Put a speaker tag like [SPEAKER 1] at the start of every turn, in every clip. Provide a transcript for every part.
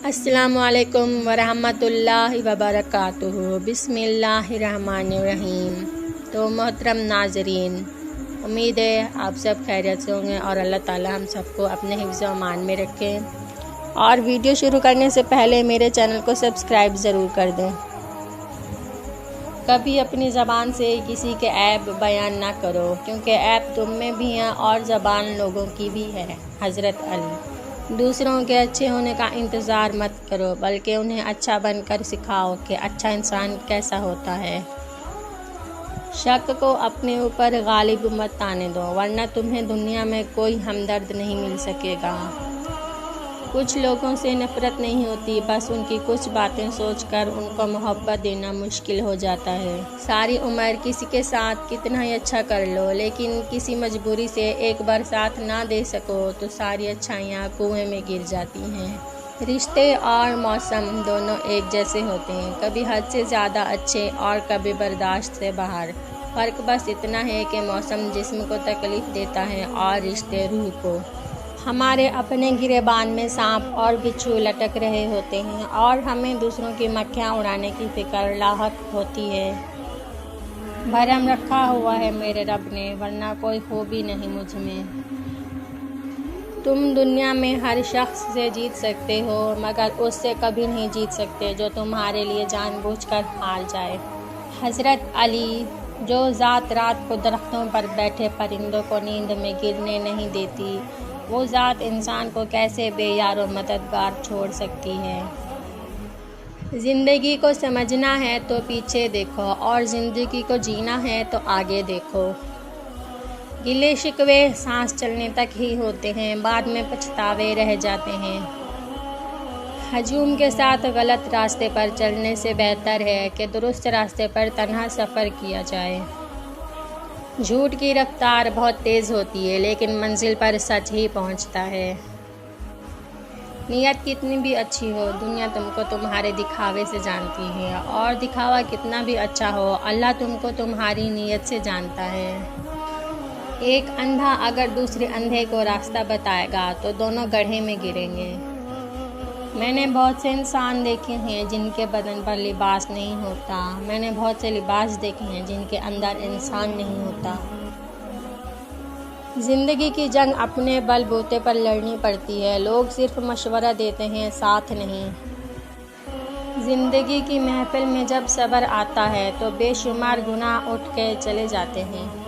[SPEAKER 1] अस्सलामु अलैकुम वरहमतुल्लाहि वबरकातुहू। बिस्मिल्लाहिर्रहमानिर्रहीम। तो मोहतरम नाज़रीन, उम्मीद है आप सब खैरियत से होंगे और अल्लाह ताला हम सबको अपने हिफ्ज़ व अमान में रखें। और वीडियो शुरू करने से पहले मेरे चैनल को सब्सक्राइब ज़रूर कर दें। कभी अपनी ज़बान से किसी के ऐब बयान ना करो, क्योंकि ऐब तुम में भी हैं और ज़बान लोगों की भी है। हज़रत अली। दूसरों के अच्छे होने का इंतज़ार मत करो, बल्कि उन्हें अच्छा बनकर सिखाओ कि अच्छा इंसान कैसा होता है। शक को अपने ऊपर गालिब मत आने दो, वरना तुम्हें दुनिया में कोई हमदर्द नहीं मिल सकेगा। कुछ लोगों से नफ़रत नहीं होती, बस उनकी कुछ बातें सोचकर उनको मोहब्बत देना मुश्किल हो जाता है। सारी उम्र किसी के साथ कितना ही अच्छा कर लो, लेकिन किसी मजबूरी से एक बार साथ ना दे सको तो सारी अच्छाइयाँ कुएं में गिर जाती हैं। रिश्ते और मौसम दोनों एक जैसे होते हैं, कभी हद से ज़्यादा अच्छे और कभी बर्दाश्त से बाहर। फ़र्क बस इतना है कि मौसम जिस्म को तकलीफ़ देता है और रिश्ते रूह को। हमारे अपने गिरेबान में सांप और बिच्छू लटक रहे होते हैं और हमें दूसरों की मक्खियाँ उड़ाने की फ़िक्र लाहक होती है। भरम रखा हुआ है मेरे रब ने, वरना कोई खूबी नहीं मुझ में। तुम दुनिया में हर शख्स से जीत सकते हो, मगर उससे कभी नहीं जीत सकते जो तुम्हारे लिए जानबूझकर हार जाए। हज़रत अली। जो ज़ात रात को दरख्तों पर बैठे परिंदों को नींद में गिरने नहीं देती, वो ज़ात इंसान को कैसे बेयार और मददगार छोड़ सकती है। ज़िंदगी को समझना है तो पीछे देखो, और ज़िंदगी को जीना है तो आगे देखो। गिले शिकवे सांस चलने तक ही होते हैं, बाद में पछतावे रह जाते हैं। हजूम के साथ गलत रास्ते पर चलने से बेहतर है कि दुरुस्त रास्ते पर तन्हा सफ़र किया जाए। झूठ की रफ्तार बहुत तेज़ होती है, लेकिन मंजिल पर सच ही पहुंचता है। नीयत कितनी भी अच्छी हो, दुनिया तुमको तुम्हारे दिखावे से जानती है, और दिखावा कितना भी अच्छा हो, अल्लाह तुमको तुम्हारी नीयत से जानता है। एक अंधा अगर दूसरे अंधे को रास्ता बताएगा तो दोनों गड्ढे में गिरेंगे। मैंने बहुत से इंसान देखे हैं जिनके बदन पर लिबास नहीं होता। मैंने बहुत से लिबास देखे हैं जिनके अंदर इंसान नहीं होता। ज़िंदगी की जंग अपने बलबूते पर लड़नी पड़ती है। लोग सिर्फ मशवरा देते हैं, साथ नहीं। ज़िंदगी की महफिल में जब सब्र आता है तो बेशुमार गुनाह उठ के चले जाते हैं।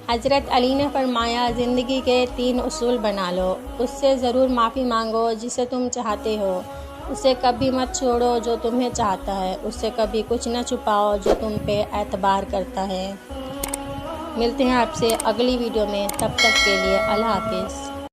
[SPEAKER 1] हज़रत अली ने फरमाया, ज़िंदगी के 3 उसूल बना लो। उससे ज़रूर माफ़ी मांगो जिसे तुम चाहते हो, उससे कभी मत छोड़ो जो तुम्हें चाहता है, उससे कभी कुछ न छुपाओ जो तुम पे एतबार करता है। मिलते हैं आपसे अगली वीडियो में, तब तक के लिए अल्लाह हाफ़िज़।